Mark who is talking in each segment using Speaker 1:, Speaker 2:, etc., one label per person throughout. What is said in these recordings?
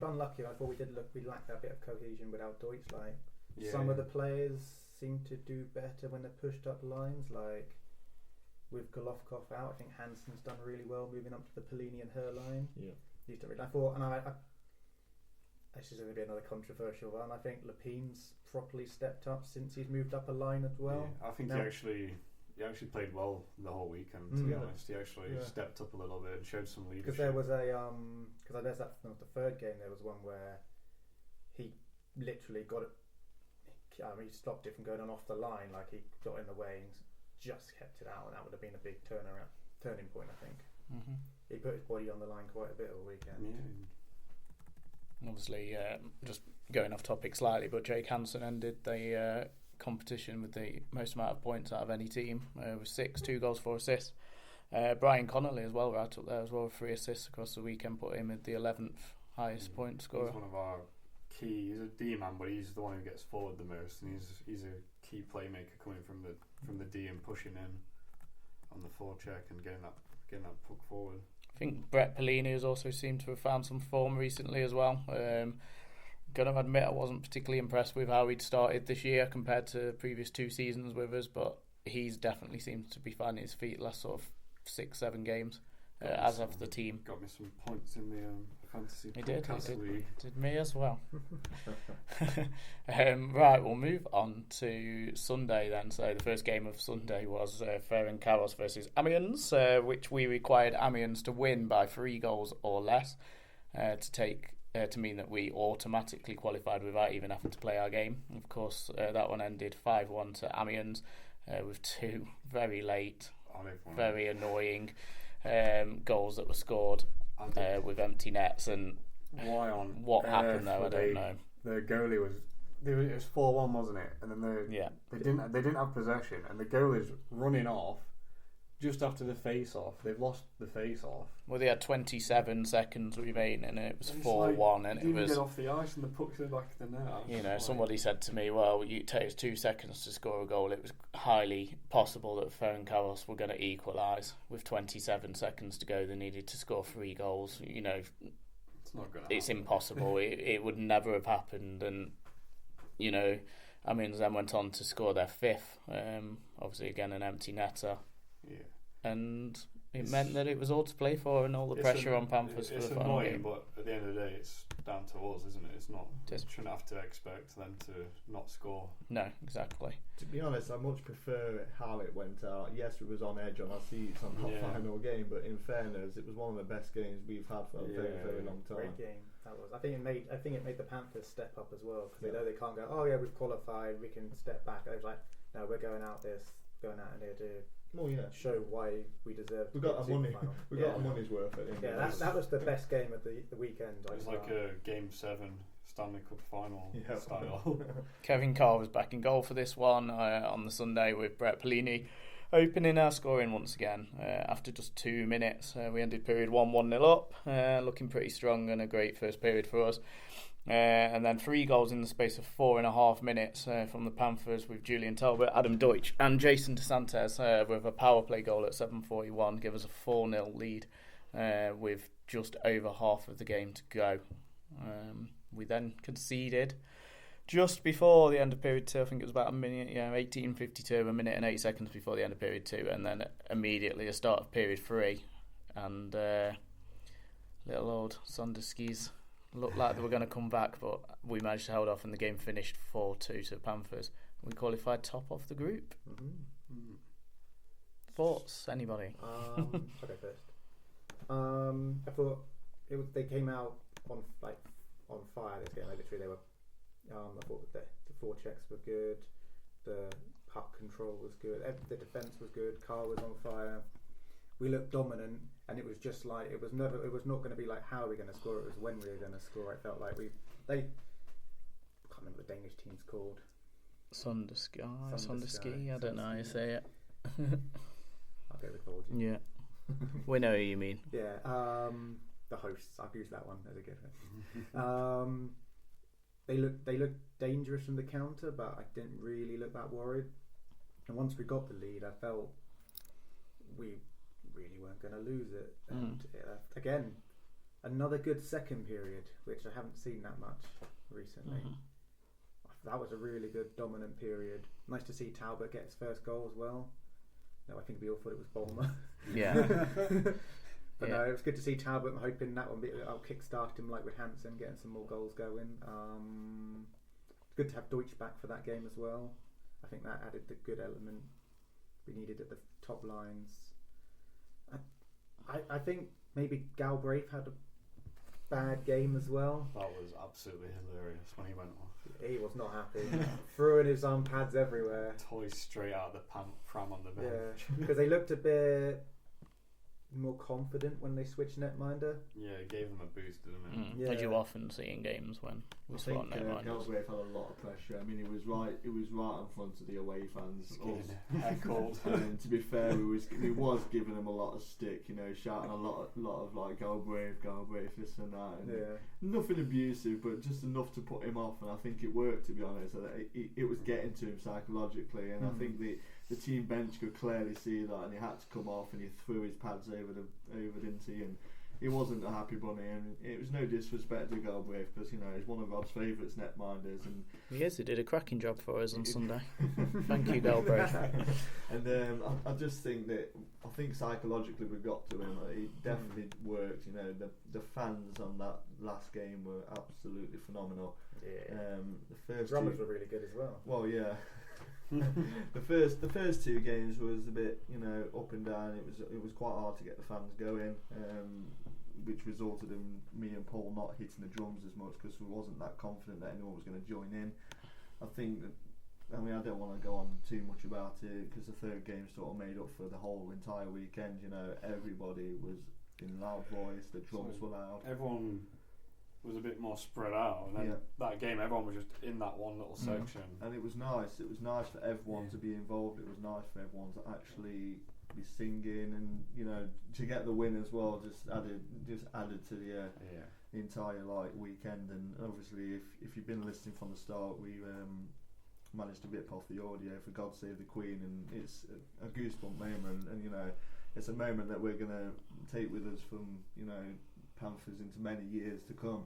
Speaker 1: unlucky. I thought we lacked that bit of cohesion without Deutsch. Like some of the players seem to do better when they're pushed up lines. Like with Golovkov out, I think Hansen's done really well moving up to the Pellini and her line.
Speaker 2: Yeah,
Speaker 1: he's done really. I thought, and I this is going to be another controversial one. I think Lepine's properly stepped up since he's moved up a line as well.
Speaker 3: Yeah, I think he actually played well the whole weekend. To be honest, he actually stepped up a little bit and showed some leadership.
Speaker 1: Because there was because there's that the third game. There was one where he literally got it. He stopped it from going on off the line. Like he got in the way and just kept it out, and that would have been a big turning point. I think he put his body on the line quite a bit all weekend.
Speaker 3: Yeah.
Speaker 4: Obviously, just going off topic slightly, but Jake Hansen ended the competition with the most amount of points out of any team with 6, 2 goals, 4 assists. Brian Connolly as well, right up there as well, with 3 assists across the weekend, put him at the 11th highest point scorer.
Speaker 3: He's one of our key. He's a D man, but he's the one who gets forward the most, and he's a key playmaker coming from the D and pushing in on the forecheck and getting that puck forward.
Speaker 4: I think Brett Pellini has also seemed to have found some form recently as well. Gonna admit I wasn't particularly impressed with how he'd started this year compared to previous 2 seasons with us, but he's definitely seemed to be finding his feet last sort of 6-7 games, as have the team.
Speaker 3: Got me some points in the fantasy
Speaker 4: league. Did me as well. Right, we'll move on to Sunday then. So the first game of Sunday was Ferencváros versus Amiens, which we required Amiens to win by 3 goals or less to mean that we automatically qualified without even having to play our game. Of course, that one ended 5-1 to Amiens with 2 very late, very annoying goals that were scored with empty nets. And what happened there, I don't know.
Speaker 3: The goalie was 4-1, wasn't it? And then they didn't have possession, and the goalie's running off just after the face-off. They've lost the face-off.
Speaker 4: Well, they had 27 seconds remaining, and it was 4-1, and it was
Speaker 3: get off the ice, and the puck's in the back of the net.
Speaker 4: Somebody said to me, "Well, it takes 2 seconds to score a goal." It was highly possible that Ferencváros were going to equalise with 27 seconds to go. They needed to score 3 goals. It's
Speaker 3: not going to.
Speaker 4: It's impossible. it would never have happened, and Amiens then went on to score their 5th. Obviously, again an empty netter.
Speaker 3: Yeah.
Speaker 4: And it meant that it was all to play for, and all the pressure on Panthers for the final game.
Speaker 3: But at the end of the day, it's down to us, isn't it? It's not. Shouldn't have to expect them to not score.
Speaker 4: No, exactly.
Speaker 2: To be honest, I much prefer how it went out. Yes, we was on edge on our seats on that final game, but in fairness, it was one of the best games we've had for a very, very long time.
Speaker 1: Great game that was. I think it made the Panthers step up as well, because they know they can't go. Oh yeah, we've qualified. We can step back. It was like, no, we're going out there to show why we deserve.
Speaker 2: We got our money. We got our money's worth.
Speaker 1: That was the best game of the weekend.
Speaker 3: It was like a Game 7 Stanley Cup final style.
Speaker 4: Kevin Carr was back in goal for this one on the Sunday, with Brett Pellini opening our scoring once again after just 2 minutes. We ended period 1-0 up, looking pretty strong, and a great first period for us. And then 3 goals in the space of 4.5 minutes from the Panthers, with Julian Talbot, Adam Deutsch and Jason DeSantis with a power play goal at 7:41, give us a 4-0 lead with just over half of the game to go. We then conceded just before the end of period 2. I think it was about a minute, 18:52, a minute and 8 seconds before the end of period 2, and then immediately the start of period 3, and little old Sonderskis looked like they were going to come back, but we managed to hold off, and the game finished 4-2 to the Panthers. We qualified top of the group. Thoughts, anybody?
Speaker 1: Okay, first. I thought they came out on fire this game. Literally, they were. I thought the forechecks were good. The puck control was good. The defense was good. Carr was on fire. We looked dominant, and it was just like it was not going to be like how are we going to score. It was when we were going to score. It felt like I can't remember what the Danish team's called.
Speaker 4: Sonderski. I don't know how you say it.
Speaker 1: I'll go with Belgium.
Speaker 4: Yeah, we know who you mean.
Speaker 1: Yeah, the hosts. I've used that one as a good one. They looked dangerous from the counter, but I didn't really look that worried. And once we got the lead, I felt we really weren't going to lose it. And again, another good second period, which I haven't seen that much recently. That was a really good dominant period. Nice to see Talbot get his first goal as well. No, I think we all thought it was Bulmer.
Speaker 4: Yeah.
Speaker 1: But no, it was good to see Talbot. I'm hoping that one I'll kickstart him like with Hansen, getting some more goals going. Good to have Deutsch back for that game as well. I think that added the good element we needed at the top lines. I think maybe Galbraith had a bad game as well.
Speaker 3: That was absolutely hilarious when he went off.
Speaker 1: He was not happy. Throwing his arm pads everywhere.
Speaker 3: Toys straight out of the pram on the bench.
Speaker 1: Yeah, because they looked a bit more confident when they switched netminder.
Speaker 3: Yeah, it gave them a boost, didn't it?
Speaker 1: Yeah.
Speaker 4: As you often see in games when we swap netminders.
Speaker 2: Galbraith had a lot of pressure. I mean, it was right in front of the away fans.
Speaker 3: Heckled.
Speaker 2: And to be fair, we was giving them a lot of stick, you know, shouting a lot of like Galbraith, this and that. And nothing abusive, but just enough to put him off. And I think it worked, to be honest. It was getting to him psychologically, and I think the team bench could clearly see that, and he had to come off, and he threw his pads over Dinty, and he wasn't a happy bunny. And it was no disrespect to Galbraith, because you know he's one of Rob's favourites netminders, and
Speaker 4: he did a cracking job for us on Sunday. Thank you, Galbraith.
Speaker 2: And I just think that psychologically we got to him. It definitely worked. You know, the fans on that last game were absolutely phenomenal.
Speaker 1: Yeah.
Speaker 2: The first
Speaker 1: drummers were really good as well.
Speaker 2: Well, yeah. the first two games was a bit, you know, up and down. It was quite hard to get the fans going, which resulted in me and Paul not hitting the drums as much because we wasn't that confident that anyone was going to join in. I think that, I mean, I don't want to go on too much about it because the third game sort of made up for the whole entire weekend. You know, everybody was in loud voice. The drums were loud.
Speaker 3: Everyone was a bit more spread out, and then that game everyone was just in that one little section,
Speaker 2: and it was nice for everyone to be involved. It was nice for everyone to actually be singing, and you know, to get the win as well just added to the entire like weekend. And obviously if you've been listening from the start, we managed to rip off the audio for God Save the Queen, and it's a goosebump moment, and you know, it's a moment that we're gonna take with us from, you know, Panthers into many years to come.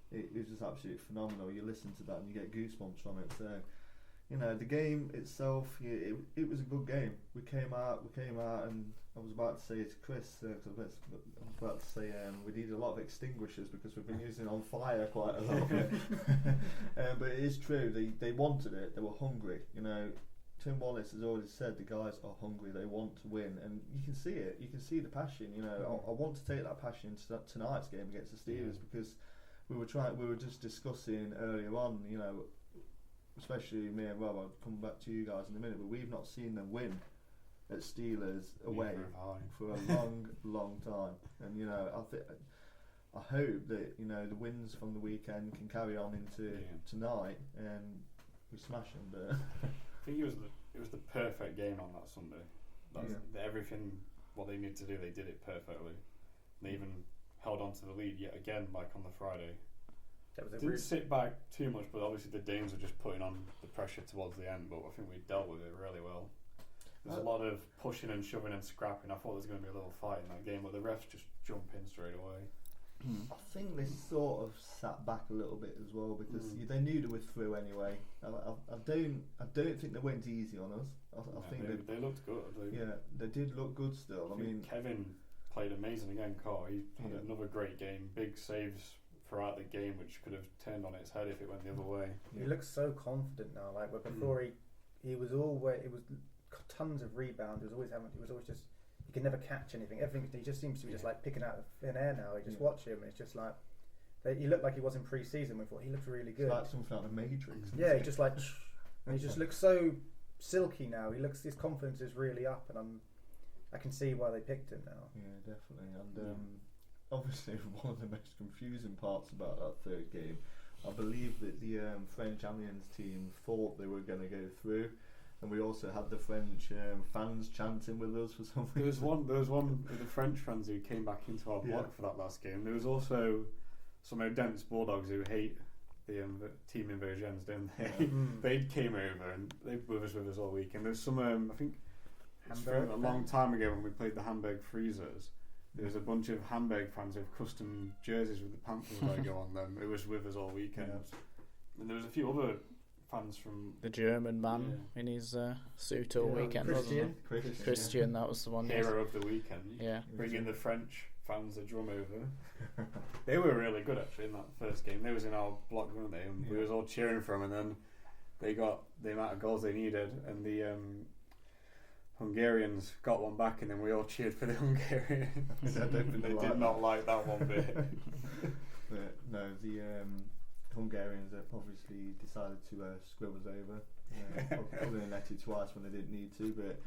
Speaker 2: It was just absolutely phenomenal. You listen to that and you get goosebumps from it. So, you know, the game itself, it was a good game. We came out, and I was about to say to Chris, I was about to say we need a lot of extinguishers because we've been using on fire quite a lot. But it is true. They wanted it. They were hungry. You know, Tim Wallace has already said the guys are hungry. They want to win, and you can see it. You can see the passion. You know, I want to take that passion to tonight's game against the Steelers because we were just discussing earlier on. You know, especially me and Rob. I'll come back to you guys in a minute, but we've not seen them win at Steelers away for a long time. And you know, I hope that, you know, the wins from the weekend can carry on into tonight and we smash them. But
Speaker 3: I think it was the perfect game on that Sunday. Everything what they needed to do, they did it perfectly. They even held on to the lead yet again, like on the Friday. Didn't sit back too much, but obviously the Danes were just putting on the pressure towards the end. But I think we dealt with it really well. There's a lot of pushing and shoving and scrapping. I thought there was going to be a little fight in that game, but the refs just jump in straight away.
Speaker 2: I think they sort of sat back a little bit as well because they knew they were through anyway. I don't think they went easy on us. I think
Speaker 3: they looked good.
Speaker 2: They did look good still. I mean,
Speaker 3: Kevin played amazing again. Carr, he had another great game. Big saves throughout the game, which could have turned on its head if it went the other way.
Speaker 1: He looks so confident now. Like before, he was always, it was tons of rebounds. He was always just. He can never catch anything. Everything he just seems to be just like picking out of thin air now. You just watch him. It's just like he looked like he was in pre-season. We thought he looked really good.
Speaker 2: It's like something out of the Matrix.
Speaker 1: Yeah, he just like, and he just looks so silky now. His confidence is really up, and I can see why they picked him now.
Speaker 2: Yeah, definitely. And obviously, one of the most confusing parts about that third game, I believe that the French Amiens team thought they were going to go through. And we also had the French fans chanting with us for some reason.
Speaker 3: There was one of the French fans who came back into our block for that last game. There was also some Odense Bulldogs who hate the team Inversions, don't they? They came over and they were with us all week. And there's some, I think, a long time ago when we played the Hamburg Freezers, There was a bunch of Hamburg fans with custom jerseys with the Panthers logo on them. It was with us all weekend. And there was a few other fans from...
Speaker 4: The German man in his suit all weekend, wasn't it? Christian, that was the one.
Speaker 3: Hero of the weekend.
Speaker 4: Yeah.
Speaker 3: Bringing the French fans a drum over. They were really good, actually, in that first game. They was in our block, weren't they? And we was all cheering for them, and then they got the amount of goals they needed, and the Hungarians got one back, and then we all cheered for the Hungarians. They did not like that one bit.
Speaker 2: But no, the Hungarians have obviously decided to screw us over. Probably netted twice when they didn't need to, but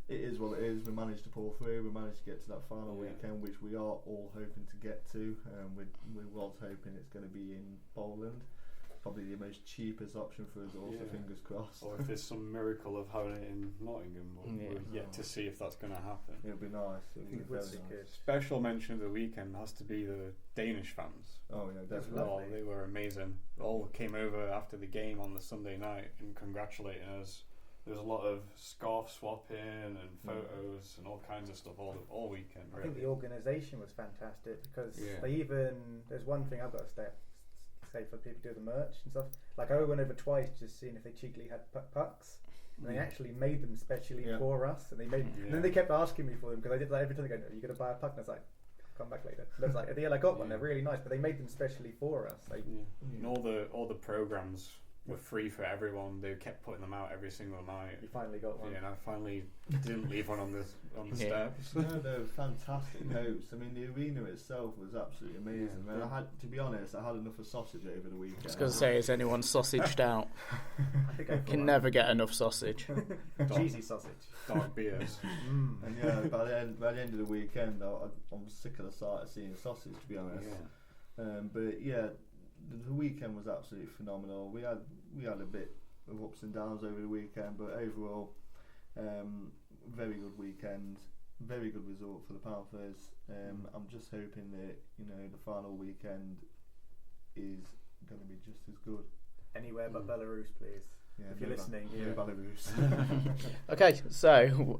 Speaker 2: it is what it is. We managed to pull through. We managed to get to that final weekend, which we are all hoping to get to. We was hoping it's going to be in Poland. Probably the most cheapest option for us all, so fingers crossed.
Speaker 3: Or if there's some miracle of having it in Nottingham, we're yet to see if that's going to happen.
Speaker 2: It'll be nice. It'll be very nice.
Speaker 3: Special mention of the weekend has to be the Danish fans.
Speaker 2: Oh yeah, definitely.
Speaker 3: Oh, they were amazing. All came over after the game on the Sunday night and congratulating us. There was a lot of scarf swapping and photos and all kinds of stuff all weekend.
Speaker 1: I think the organisation was fantastic because they even... There's one thing I've got to say for people who do the merch and stuff. Like I went over twice just seeing if they cheekily had pucks. And they actually made them specially for us. And they made. And then they kept asking me for them because I did that every time. They go, "Are you going to buy a puck?" And I was like, "I'll come back later." And I was like, "At the end, I got one. They're really nice, but they made them specially for us." Like,
Speaker 3: and all the programs were free for everyone. They kept putting them out every single night.
Speaker 1: You finally got one.
Speaker 3: Yeah, and I finally didn't leave one on the steps.
Speaker 2: No, they were fantastic notes. I mean, the arena itself was absolutely amazing. Man, I had to be honest, I had enough of sausage over the weekend.
Speaker 4: I was going to say, is anyone sausaged out?
Speaker 1: I think I
Speaker 4: can never get enough sausage.
Speaker 1: Cheesy sausage,
Speaker 3: dark beers.
Speaker 2: And by the end of the weekend, I'm sick of the sight of seeing sausage, to be honest. But yeah, the weekend was absolutely phenomenal. We had a bit of ups and downs over the weekend, but overall, very good weekend, very good result for the Panthers. I'm just hoping that the final weekend is going to be just as good.
Speaker 1: Anywhere but Belarus, please. Yeah, if you're listening,
Speaker 2: Belarus.
Speaker 4: Okay, so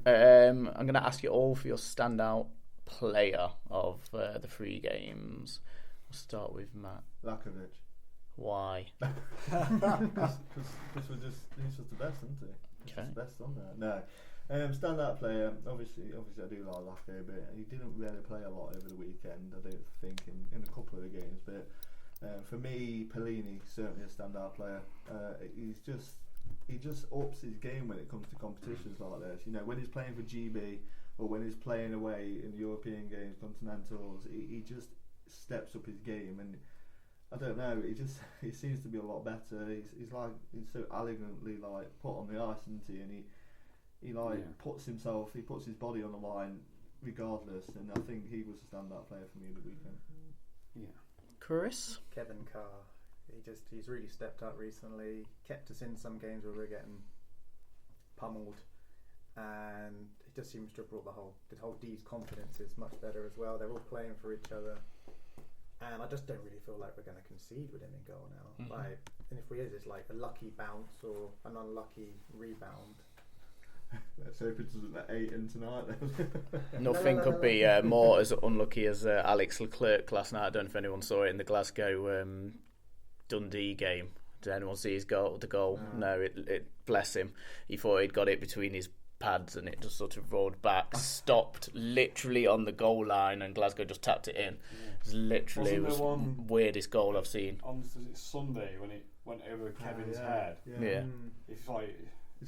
Speaker 4: I'm going to ask you all for your standout player of the 3 games. We'll start with Matt.
Speaker 2: Lakovic.
Speaker 4: Why?
Speaker 2: Because he's just the best, isn't he? He's just the best on there. No. Standout player, obviously I do like Lacko, but he didn't really play a lot over the weekend, I don't think, in a couple of the games. But for me, Pelini, certainly a standout player. He just ups his game when it comes to competitions like this. When he's playing for GB or when he's playing away in European games, Continentals, he just steps up his game, and I don't know, he seems to be a lot better. He's so elegantly put on the ice, isn't he? And he puts his body on the line regardless, and I think he was a standout player for me in the weekend.
Speaker 3: Yeah.
Speaker 4: Chris?
Speaker 1: Kevin Carr. He's really stepped up recently. Kept us in some games where we're getting pummeled, and he just seems to have brought the whole D's confidence is much better as well. They're all playing for each other. And I just don't really feel like we're going to concede with him in goal now. Mm-hmm. And if we is, it's like a lucky bounce or an unlucky rebound.
Speaker 2: Let's hope it doesn't let 8 in tonight.
Speaker 4: Nothing could be more as unlucky as Alex Leclerc last night. I don't know if anyone saw it in the Glasgow Dundee game. Did anyone see his goal? The goal? No, it bless him. He thought he'd got it between his pads and it just sort of rolled back, stopped literally on the goal line, and Glasgow just tapped it in. It was the weirdest goal I've seen.
Speaker 3: On Sunday when it went over Kevin's head.
Speaker 4: Yeah.
Speaker 2: It's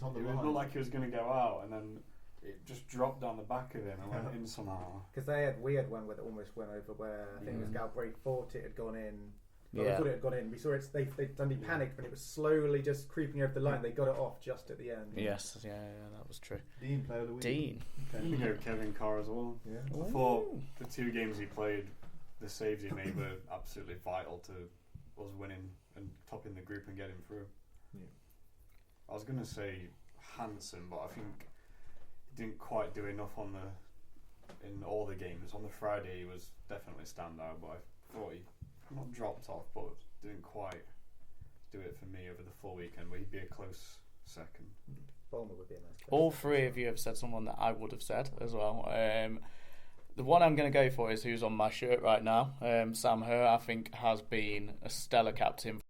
Speaker 2: on the line.
Speaker 3: It looked like he was going to go out, and then it just dropped down the back of him and went in somehow.
Speaker 1: Because we had one where it almost went over, where I think it was Galbraith thought it had gone in. We thought it had gone in. We saw it. They panicked when it was slowly just creeping over the line. They got it off just at the end.
Speaker 4: Yes, that was true.
Speaker 2: Dean player of the week.
Speaker 4: Dean.
Speaker 3: You know Kevin Carr as well.
Speaker 2: Yeah.
Speaker 3: I thought the 2 games he played, the saves he made were absolutely vital to us winning and topping the group and getting through.
Speaker 2: Yeah.
Speaker 3: I was going to say Hansen, but I think he didn't quite do enough in all the games. On the Friday he was definitely standout, but I thought he not dropped off, but didn't quite do it for me over the full weekend, where he'd be a close second.
Speaker 1: Bulmer would be a nice place.
Speaker 4: All 3 of you have said someone that I would have said as well. The one I'm going to go for is who's on my shirt right now. Sam Herr, I think, has been a stellar captain